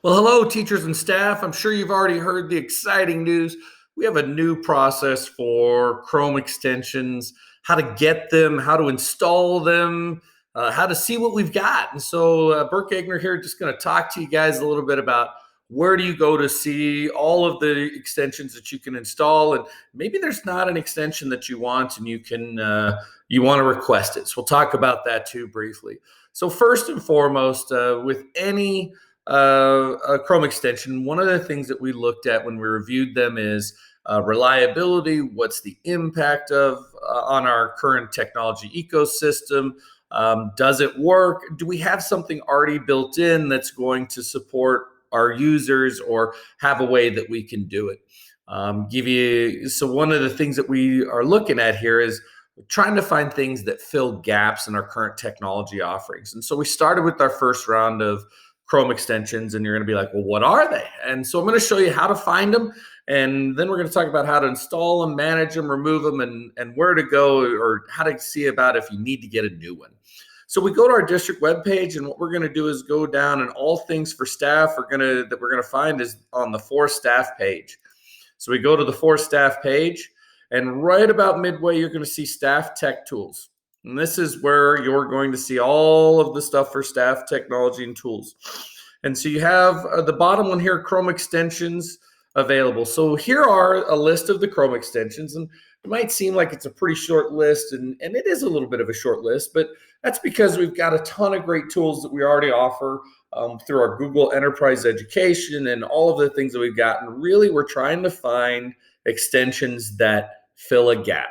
Well, hello, teachers and staff. I'm sure you've already heard the exciting news. We have a new process for Chrome extensions, how to get them, how to install them, how to see what we've got. And so, Burke Egner here, just going to talk to you guys a little bit about where do you go to see all of the extensions that you can install, and maybe there's not an extension that you want, and you want to request it. So we'll talk about that too briefly. So first and foremost, with any a Chrome extension, one of the things that we looked at when we reviewed them is reliability. What's the impact of on our current technology ecosystem? Does it work? Do we have something already built in that's going to support our users, or have a way that we can do it? So one of the things that we are looking at here is trying to find things that fill gaps in our current technology offerings. And so we started with our first round of Chrome extensions, and you're going to be like, well, what are they? And so I'm going to show you how to find them, and then we're going to talk about how to install them, manage them, remove them, and where to go, or how to see about if you need to get a new one. So we go to our district webpage, and what we're going to do is go down, and all things for staff that we're going to find is on the For Staff page. So we go to the For Staff page, and right about midway, you're going to see Staff Tech Tools. And this is where you're going to see all of the stuff for staff technology and tools. And so you have the bottom one here, Chrome extensions available. So here are a list of the Chrome extensions, and it might seem like it's a pretty short list, and it is a little bit of a short list, but that's because we've got a ton of great tools that we already offer through our Google Enterprise Education and all of the things that we've got. And really, we're trying to find extensions that fill a gap.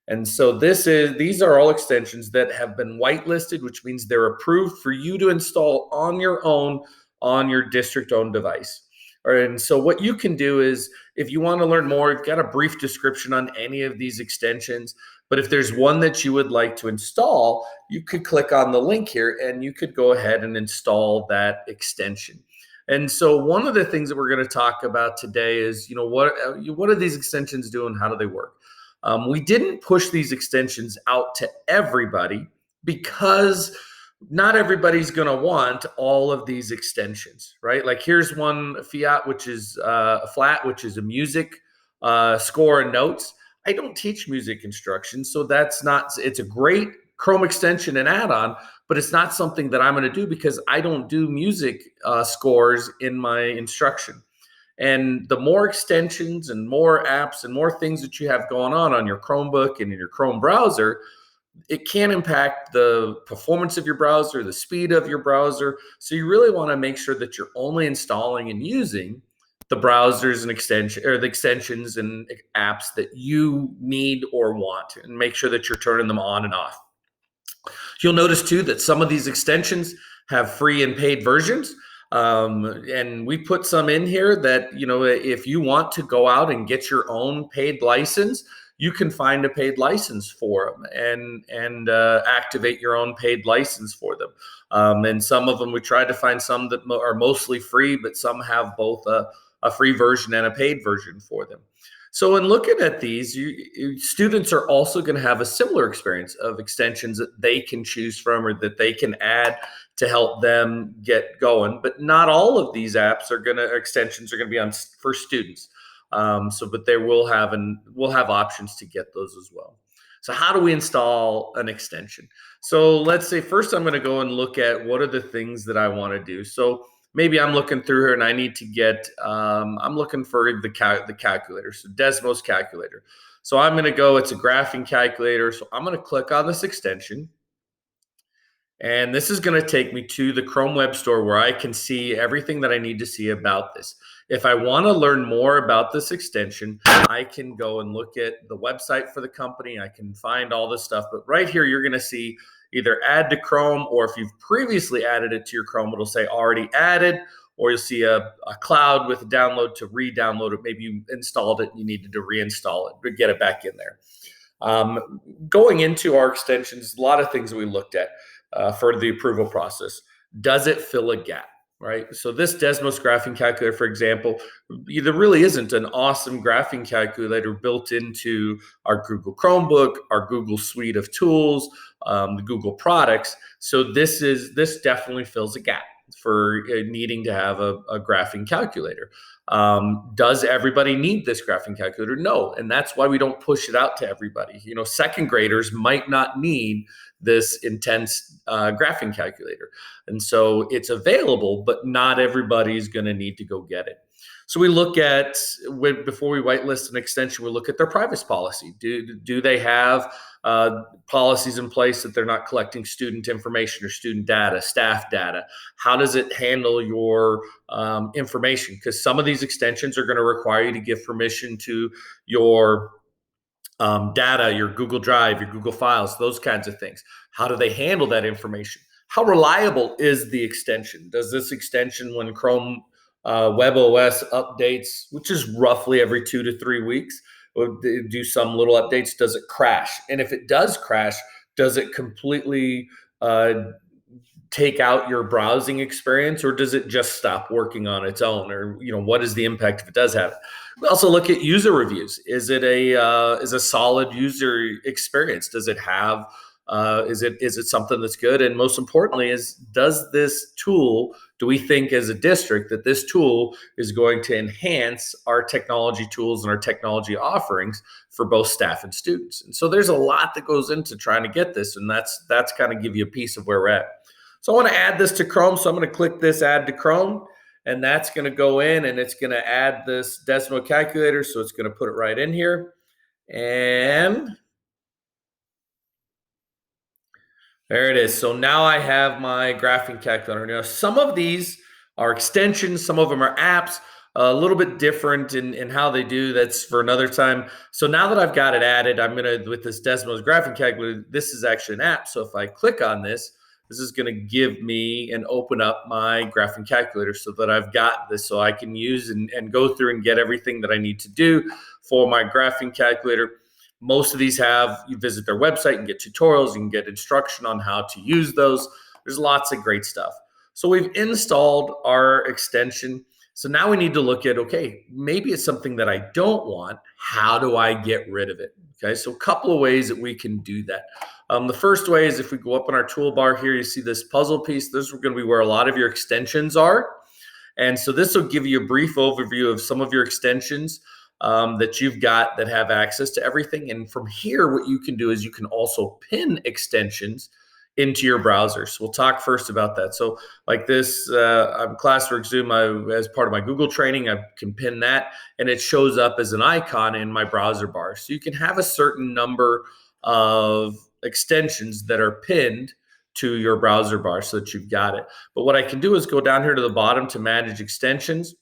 And so these are all extensions that have been whitelisted, which means they're approved for you to install on your own on your district-owned device. All right, and so what you can do is, if you want to learn more, you've got a brief description on any of these extensions. But if there's one that you would like to install, you could click on the link here, and you could go ahead and install that extension. And so one of the things that we're going to talk about today is, what do these extensions do and how do they work? We didn't push these extensions out to everybody because not everybody's going to want all of these extensions, right? Like here's one Fiat, which is a flat, which is a music score and notes. I don't teach music instruction, so it's a great Chrome extension and add-on, but it's not something that I'm going to do because I don't do music scores in my instruction. And the more extensions and more apps and more things that you have going on your Chromebook and in your Chrome browser, it can impact the performance of your browser, the speed of your browser. So you really want to make sure that you're only installing and using the browsers and the extensions and apps that you need or want, and make sure that you're turning them on and off. You'll notice too that some of these extensions have free and paid versions. And we put some in here that, if you want to go out and get your own paid license, you can find a paid license for them and activate your own paid license for them. And some of them, we tried to find some that are mostly free, but some have both a free version and a paid version for them. So in looking at these, students are also going to have a similar experience of extensions that they can choose from or that they can add to help them get going. But not all of these extensions are going to be on for students. But we'll have options to get those as well. So how do we install an extension? So let's say first I'm going to go and look at what are the things that I want to do. So maybe I'm looking through here and I need to get, I'm looking for the calculator, so Desmos calculator. So I'm going to go, it's a graphing calculator. So I'm going to click on this extension. And this is going to take me to the Chrome Web Store where I can see everything that I need to see about this. If I want to learn more about this extension, I can go and look at the website for the company. I can find all this stuff. But right here, you're going to see either add to Chrome, or if you've previously added it to your Chrome, it'll say already added, or you'll see a cloud with a download to re-download it. Maybe you installed it and you needed to reinstall it, but get it back in there. Going into our extensions, a lot of things that we looked at for the approval process. Does it fill a gap? Right. So this Desmos graphing calculator, for example, there really isn't an awesome graphing calculator built into our Google Chromebook, our Google suite of tools, the Google products. So this definitely fills a gap. for needing to have a graphing calculator. Does everybody need this graphing calculator? No. And that's why we don't push it out to everybody. Second graders might not need this intense graphing calculator. And so it's available, but not everybody's going to need to go get it. So we look at, before we whitelist an extension, we look at their privacy policy. Do they have policies in place that they're not collecting student information or student data, staff data? How does it handle your information? Because some of these extensions are going to require you to give permission to your data, your Google Drive, your Google Files, those kinds of things. How do they handle that information? How reliable is the extension? Does this extension, when Chrome WebOS updates, which is roughly every 2 to 3 weeks, or do some little updates, does it crash? And if it does crash, does it completely take out your browsing experience, or does it just stop working on its own? Or what is the impact if it does have it? We also look at user reviews. Is it a solid user experience? Does it have is it something that's good? And most importantly, does this tool, do we think as a district that this tool is going to enhance our technology tools and our technology offerings for both staff and students? And so there's a lot that goes into trying to get this, and that's kind of give you a piece of where we're at. So I want to add this to Chrome. So I'm going to click this add to Chrome, and that's going to go in and it's going to add this Desmo calculator. So it's going to put it right in here. And there it is. So now I have my graphing calculator. Now, some of these are extensions, some of them are apps, a little bit different in how they do. That's for another time. So now that I've got it added, I'm going to, with this Desmo's graphing calculator, this is actually an app. So if I click on this, this is going to give me and open up my graphing calculator so that I've got this, so I can use and go through and get everything that I need to do for my graphing calculator. Most of these you visit their website and get tutorials, you can get instruction on how to use those. There's lots of great stuff. So we've installed our extension. So now we need to look at, okay, maybe it's something that I don't want. How do I get rid of it? Okay, so a couple of ways that we can do that. The first way is if we go up in our toolbar here, you see this puzzle piece. This is going to be where a lot of your extensions are. And so this will give you a brief overview of some of your extensions that you've got that have access to everything. And from here, what you can do is you can also pin extensions into your browser. So we'll talk first about that. So like this, Classwork Zoom, as part of my Google training, I can pin that and it shows up as an icon in my browser bar. So you can have a certain number of extensions that are pinned to your browser bar so that you've got it. But what I can do is go down here to the bottom to manage extensions.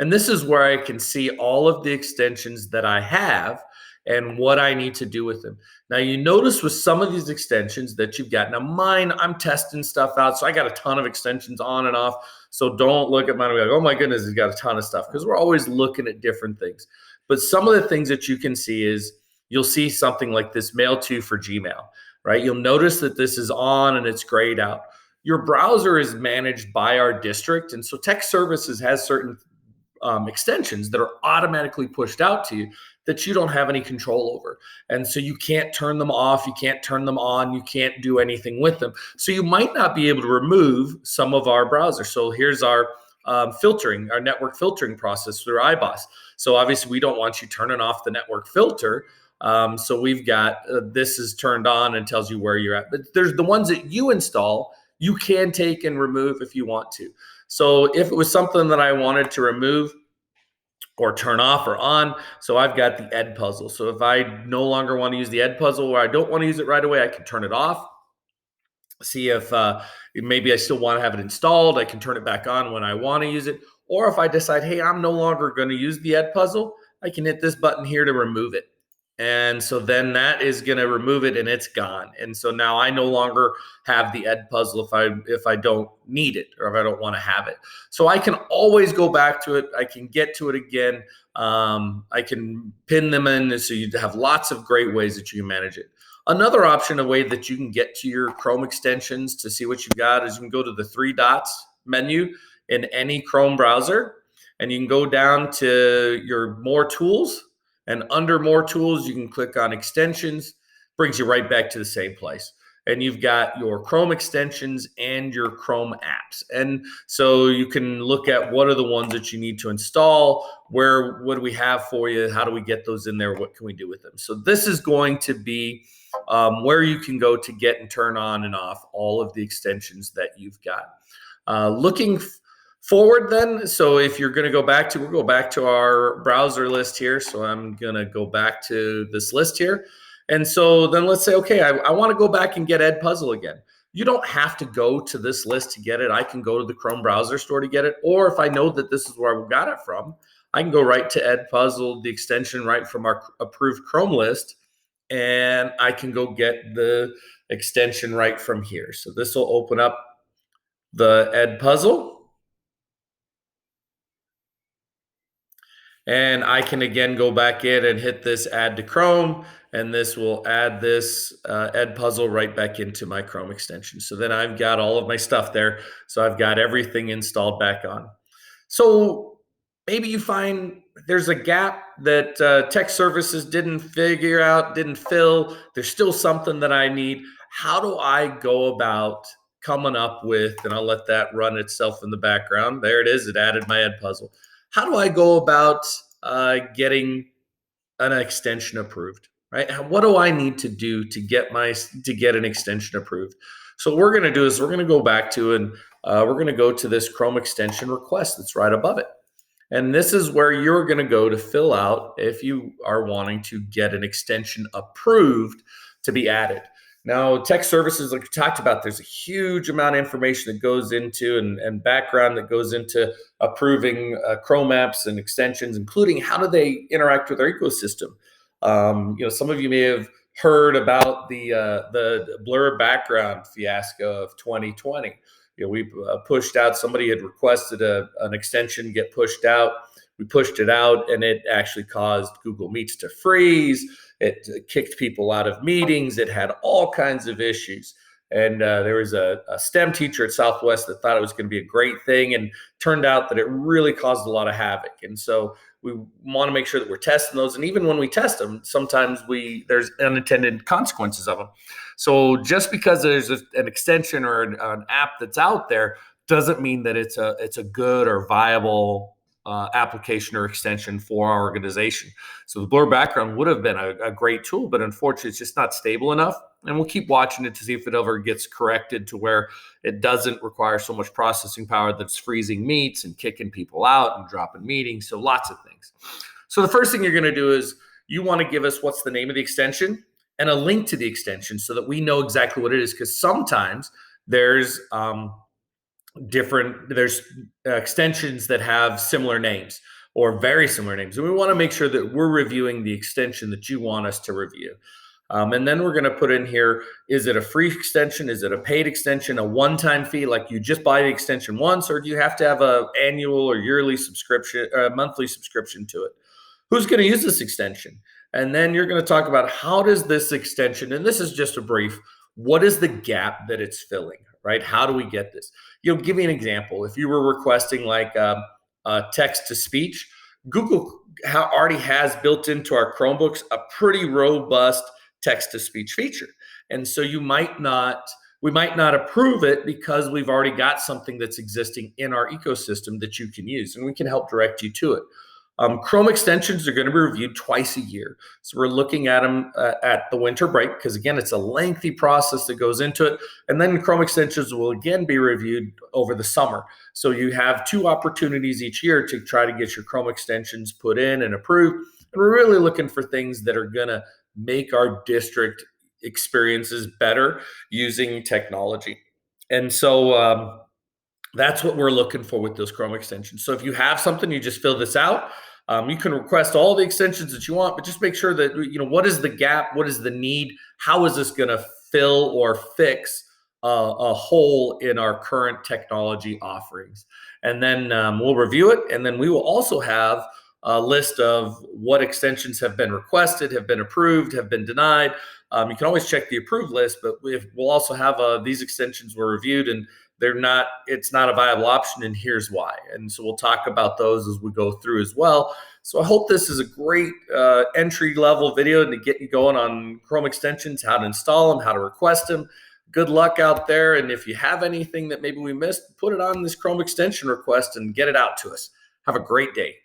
And this is where I can see all of the extensions that I have and what I need to do with them. Now, you notice with some of these extensions that you've got. Now, mine, I'm testing stuff out. So I got a ton of extensions on and off. So don't look at mine and be like, oh my goodness, he's got a ton of stuff, because we're always looking at different things. But some of the things that you can see is you'll see something like this Mail To for Gmail, right? You'll notice that this is on and it's grayed out. Your browser is managed by our district. And so Tech Services has certain extensions that are automatically pushed out to you that you don't have any control over. And so you can't turn them off, you can't turn them on, you can't do anything with them. So you might not be able to remove some of our browsers. So here's our filtering, our network filtering process through iBoss. So obviously we don't want you turning off the network filter. So we've got this is turned on and tells you where you're at. But there's the ones that you install, you can take and remove if you want to. So if it was something that I wanted to remove or turn off or on, so I've got the Edpuzzle. So if I no longer want to use the Edpuzzle, or I don't want to use it right away, I can turn it off. See if maybe I still want to have it installed. I can turn it back on when I want to use it. Or if I decide, hey, I'm no longer going to use the Edpuzzle, I can hit this button here to remove it. And so then that is going to remove it and it's gone. And so now I no longer have the Edpuzzle if I don't need it or if I don't want to have it. So I can always go back to it. I can get to it again. I can pin them in. So you have lots of great ways that you can manage it. Another option, a way that you can get to your Chrome extensions to see what you've got, is you can go to the 3 dots menu in any Chrome browser, and you can go down to your More Tools. And under More Tools, you can click on Extensions, brings you right back to the same place. and you've got your Chrome extensions and your Chrome apps. And so you can look at what are the ones that you need to install, what do we have for you, how do we get those in there, what can we do with them. So this is going to be where you can go to get and turn on and off all of the extensions that you've got. Looking forward then, so if you're going to we'll go back to our browser list here. So I'm going to go back to this list here. And so then let's say, okay, I want to go back and get Edpuzzle again. You don't have to go to this list to get it. I can go to the Chrome browser store to get it. Or if I know that this is where I got it from, I can go right to Edpuzzle, the extension right from our approved Chrome list, and I can go get the extension right from here. So this will open up the Edpuzzle. And I can again go back in and hit this add to Chrome, and this will add this Edpuzzle right back into my Chrome extension. So then I've got all of my stuff there. So I've got everything installed back on. So maybe you find there's a gap that tech services didn't figure out, didn't fill. There's still something that I need. How do I go about coming up with, and I'll let that run itself in the background. There it is. It added my Edpuzzle. How do I go about getting an extension approved, right? What do I need to do to get an extension approved? So what we're going to do is we're going to go back to and we're going to go to this Chrome extension request that's right above it. And this is where you're going to go to fill out if you are wanting to get an extension approved to be added. Now, tech services, like we talked about, there's a huge amount of information that goes into and background that goes into approving Chrome apps and extensions, including how do they interact with our ecosystem. Some of you may have heard about the blur background fiasco of 2020. We pushed out, somebody had requested an extension get pushed out. We pushed it out, and it actually caused Google Meets to freeze. It kicked people out of meetings. It had all kinds of issues. And there was a STEM teacher at Southwest that thought it was going to be a great thing, and turned out that it really caused a lot of havoc. And so we want to make sure that we're testing those. And even when we test them, sometimes there's unintended consequences of them. So just because there's an extension or an app that's out there doesn't mean that it's a good or viable application or extension for our organization. So the blur background would have been a great tool, but unfortunately, it's just not stable enough. And we'll keep watching it to see if it ever gets corrected to where it doesn't require so much processing power that's freezing meets and kicking people out and dropping meetings. So lots of things. So the first thing you're going to do is you want to give us what's the name of the extension and a link to the extension so that we know exactly what it is. Because sometimes there's extensions that have similar names or very similar names. And we want to make sure that we're reviewing the extension that you want us to review. And then we're going to put in here, is it a free extension? Is it a paid extension, a one-time fee, like you just buy the extension once, or do you have to have an annual or yearly subscription, or a monthly subscription to it? Who's going to use this extension? And then you're going to talk about how does this extension, and this is just a brief, what is the gap that it's filling, right? How do we get this? Give me an example. If you were requesting like text to speech, Google already has built into our Chromebooks a pretty robust text to speech feature. And so we might not approve it because we've already got something that's existing in our ecosystem that you can use, and we can help direct you to it. Chrome extensions are going to be reviewed twice a year. So we're looking at them at the winter break because, again, it's a lengthy process that goes into it. And then Chrome extensions will again be reviewed over the summer. So you have 2 opportunities each year to try to get your Chrome extensions put in and approved. And we're really looking for things that are going to make our district experiences better using technology. And so that's what we're looking for with those Chrome extensions. So if you have something, you just fill this out. You can request all the extensions that you want, but just make sure that, what is the gap? What is the need? How is this going to fill or fix a hole in our current technology offerings? And then we'll review it. And then we will also have a list of what extensions have been requested, have been approved, have been denied. You can always check the approved list, but we'll also have these extensions were reviewed and it's not a viable option, and here's why. And so we'll talk about those as we go through as well. So I hope this is a great entry level video to get you going on Chrome extensions, how to install them, how to request them. Good luck out there. And if you have anything that maybe we missed, put it on this Chrome extension request and get it out to us. Have a great day.